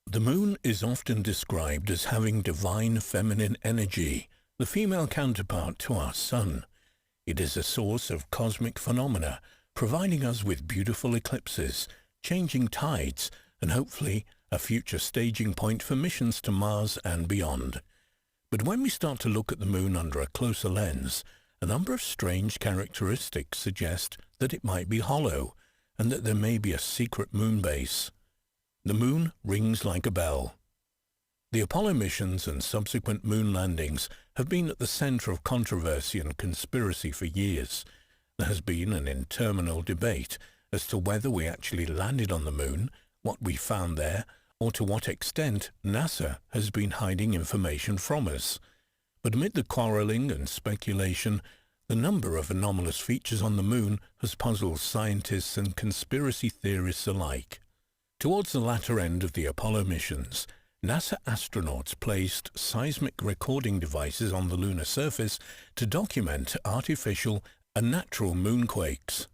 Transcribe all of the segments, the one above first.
The moon is often described as having divine feminine energy, the female counterpart to our sun. It is a source of cosmic phenomena, providing us with beautiful eclipses, changing tides, and hopefully a future staging point for missions to Mars and beyond. But when we start to look at the moon under a closer lens, a number of strange characteristics suggest that it might be hollow, and that there may be a secret moon base. The moon rings like a bell. The Apollo missions and subsequent moon landings have been at the center of controversy and conspiracy for years. There has been an interminable debate as to whether we actually landed on the moon, what we found there, or to what extent NASA has been hiding information from us. But amid the quarreling and speculation, the number of anomalous features on the moon has puzzled scientists and conspiracy theorists alike. Towards the latter end of the Apollo missions, NASA astronauts placed seismic recording devices on the lunar surface to document artificial and natural moonquakes.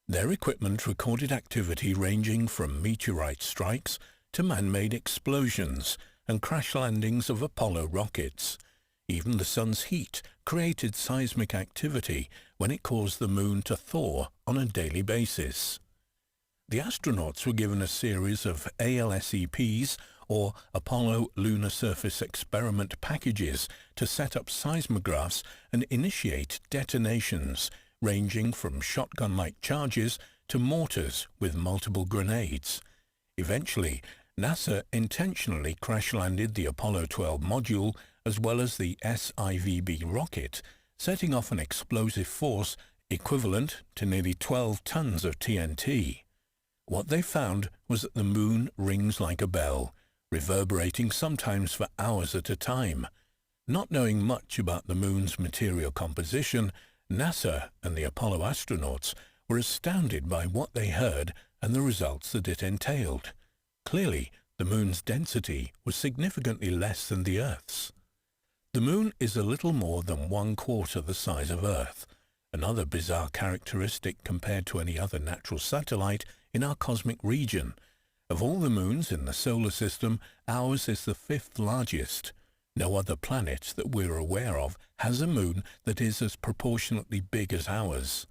Their equipment recorded activity ranging from meteorite strikes to man-made explosions and crash landings of Apollo rockets. Even the sun's heat created seismic activity when it caused the moon to thaw on a daily basis. The astronauts were given a series of ALSEPs, or Apollo Lunar Surface Experiment packages, to set up seismographs and initiate detonations, ranging from shotgun-like charges to mortars with multiple grenades. Eventually, NASA intentionally crash-landed the Apollo 12 module as well as the SIVB rocket, setting off an explosive force equivalent to nearly 12 tons of TNT. What they found was that the moon rings like a bell, reverberating sometimes for hours at a time. Not knowing much about the moon's material composition, NASA and the Apollo astronauts were astounded by what they heard and the results that it entailed. Clearly, the moon's density was significantly less than the Earth's. The moon is a little more than 1/4 the size of Earth, another bizarre characteristic compared to any other natural satellite in our cosmic region. Of all the moons in the solar system, ours is the 5th largest. No other planet that we're aware of has a moon that is as proportionately big as ours.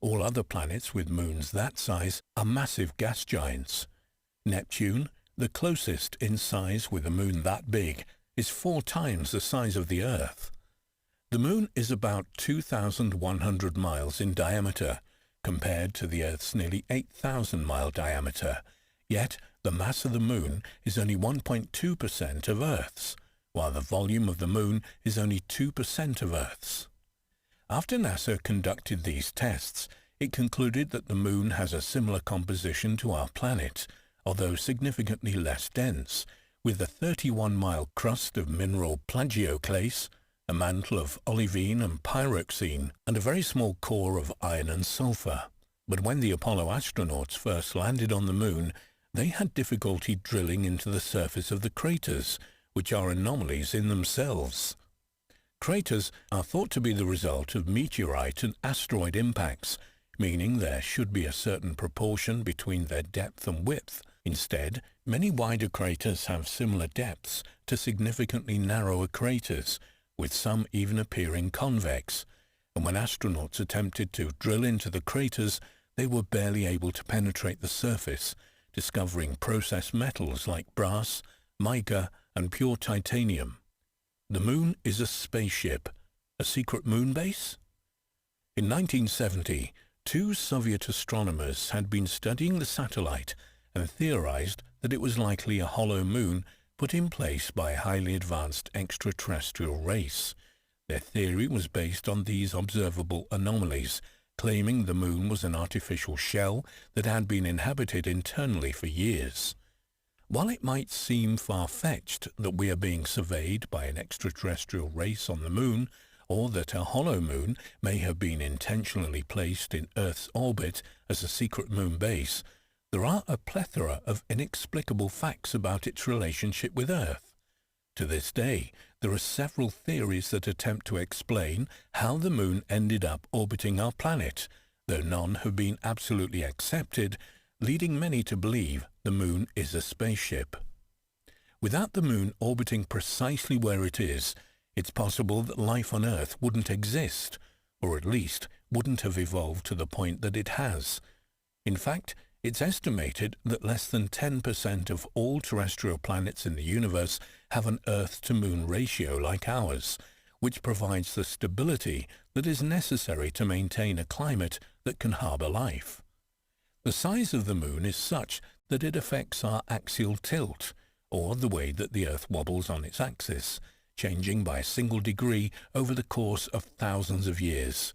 All other planets with moons that size are massive gas giants. Neptune, the closest in size with a moon that big, is 4 times the size of the Earth. The moon is about 2,100 miles in diameter, compared to the Earth's nearly 8,000-mile diameter. Yet, the mass of the moon is only 1.2% of Earth's, while the volume of the moon is only 2% of Earth's. After NASA conducted these tests, it concluded that the moon has a similar composition to our planet, although significantly less dense, with a 31-mile crust of mineral plagioclase, a mantle of olivine and pyroxene, and a very small core of iron and sulfur. But when the Apollo astronauts first landed on the moon, they had difficulty drilling into the surface of the craters, which are anomalies in themselves. Craters are thought to be the result of meteorite and asteroid impacts, meaning there should be a certain proportion between their depth and width. Instead, many wider craters have similar depths to significantly narrower craters, with some even appearing convex. And when astronauts attempted to drill into the craters, they were barely able to penetrate the surface, discovering processed metals like brass, mica, and pure titanium. The moon is a spaceship, a secret moon base? In 1970, 2 Soviet astronomers had been studying the satellite and theorized that it was likely a hollow moon put in place by a highly advanced extraterrestrial race. Their theory was based on these observable anomalies, claiming the moon was an artificial shell that had been inhabited internally for years. While it might seem far-fetched that we are being surveyed by an extraterrestrial race on the moon, or that a hollow moon may have been intentionally placed in Earth's orbit as a secret moon base, there are a plethora of inexplicable facts about its relationship with Earth. To this day, there are several theories that attempt to explain how the moon ended up orbiting our planet, though none have been absolutely accepted, leading many to believe the moon is a spaceship. Without the moon orbiting precisely where it is, it's possible that life on Earth wouldn't exist, or at least wouldn't have evolved to the point that it has. In fact, it's estimated that less than 10% of all terrestrial planets in the universe have an Earth-to-Moon ratio like ours, which provides the stability that is necessary to maintain a climate that can harbour life. The size of the moon is such that it affects our axial tilt, or the way that the Earth wobbles on its axis, changing by a single degree over the course of thousands of years.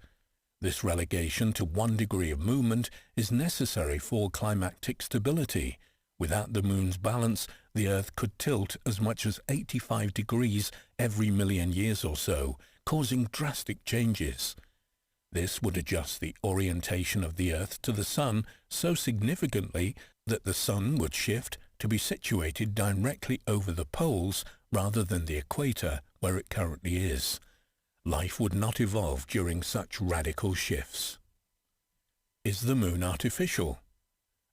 This relegation to 1 degree of movement is necessary for climatic stability. Without the moon's balance, the Earth could tilt as much as 85 degrees every million years or so, causing drastic changes. This would adjust the orientation of the Earth to the Sun so significantly that the Sun would shift to be situated directly over the poles rather than the equator where it currently is. Life would not evolve during such radical shifts. Is the moon artificial?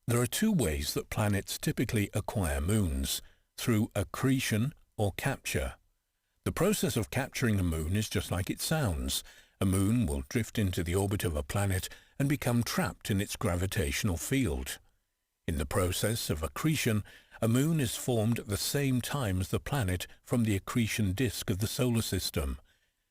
There are 2 ways that planets typically acquire moons, through accretion or capture. The process of capturing a moon is just like it sounds. A moon will drift into the orbit of a planet and become trapped in its gravitational field. In the process of accretion, a moon is formed at the same time as the planet from the accretion disk of the solar system.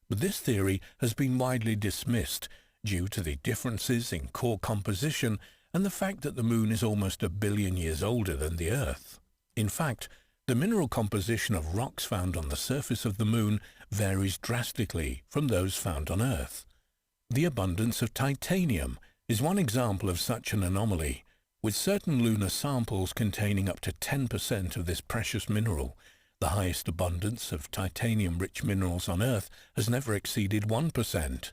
But this theory has been widely dismissed due to the differences in core composition and the fact that the moon is almost 1 billion years older than the Earth. In fact, the mineral composition of rocks found on the surface of the moon varies drastically from those found on Earth. The abundance of titanium is one example of such an anomaly, with certain lunar samples containing up to 10% of this precious mineral. The highest abundance of titanium-rich minerals on Earth has never exceeded 1%.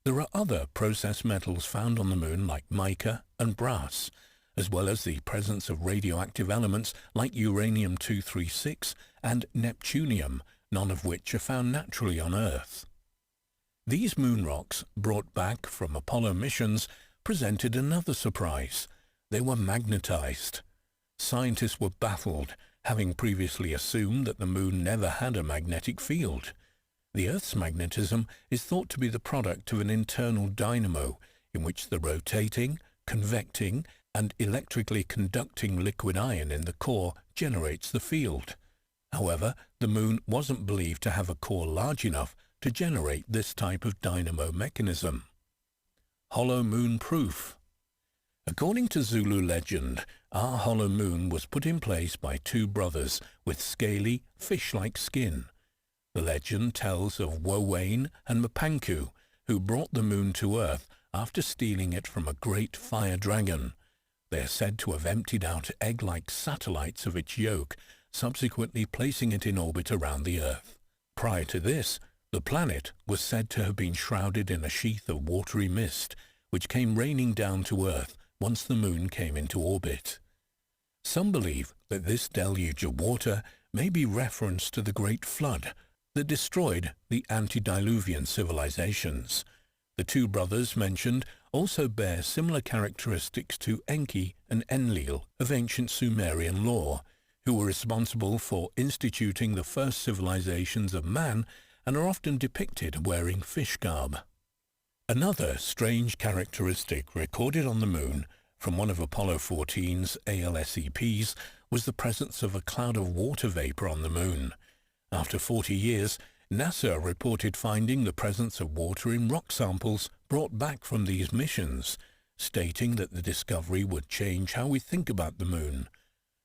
There are other processed metals found on the moon like mica and brass, as well as the presence of radioactive elements like uranium-236 and neptunium, none of which are found naturally on Earth. These moon rocks, brought back from Apollo missions, presented another surprise. They were magnetized. Scientists were baffled, having previously assumed that the moon never had a magnetic field. The Earth's magnetism is thought to be the product of an internal dynamo in which the rotating, convecting, and electrically conducting liquid iron in the core generates the field. However, the moon wasn't believed to have a core large enough to generate this type of dynamo mechanism. Hollow moon proof. According to Zulu legend, our hollow moon was put in place by 2 brothers with scaly, fish-like skin. The legend tells of Wowane and Mpanku, who brought the moon to Earth after stealing it from a great fire dragon. They are said to have emptied out egg-like satellites of its yolk, subsequently placing it in orbit around the Earth. Prior to this, the planet was said to have been shrouded in a sheath of watery mist, which came raining down to Earth once the moon came into orbit. Some believe that this deluge of water may be reference to the Great Flood that destroyed the antediluvian civilizations. The 2 brothers mentioned also bear similar characteristics to Enki and Enlil of ancient Sumerian lore, who were responsible for instituting the first civilizations of man and are often depicted wearing fish garb. Another strange characteristic recorded on the moon from one of Apollo 14's ALSEPs was the presence of a cloud of water vapor on the moon. After 40 years, NASA reported finding the presence of water in rock samples brought back from these missions, stating that the discovery would change how we think about the moon.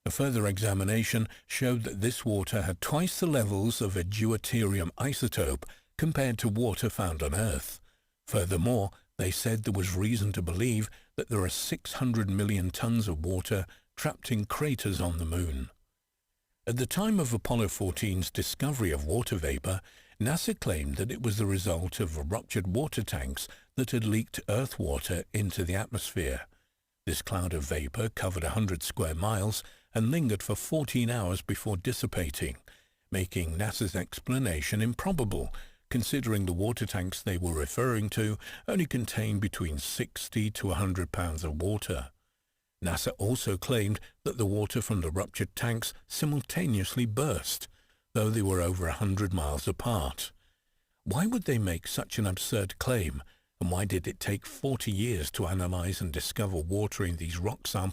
A further examination showed that this water had twice the levels of a deuterium isotope compared to water found on Earth. Furthermore, they said there was reason to believe that there are 600 million tons of water trapped in craters on the moon. At the time of Apollo 14's discovery of water vapor, NASA claimed that it was the result of ruptured water tanks that had leaked Earth water into the atmosphere. This cloud of vapor covered 100 square miles and lingered for 14 hours before dissipating, making NASA's explanation improbable, considering the water tanks they were referring to only contained between 60 to 100 pounds of water. NASA also claimed that the water from the ruptured tanks simultaneously burst, though they were over 100 miles apart. Why would they make such an absurd claim, and why did it take 40 years to analyze and discover water in these rock samples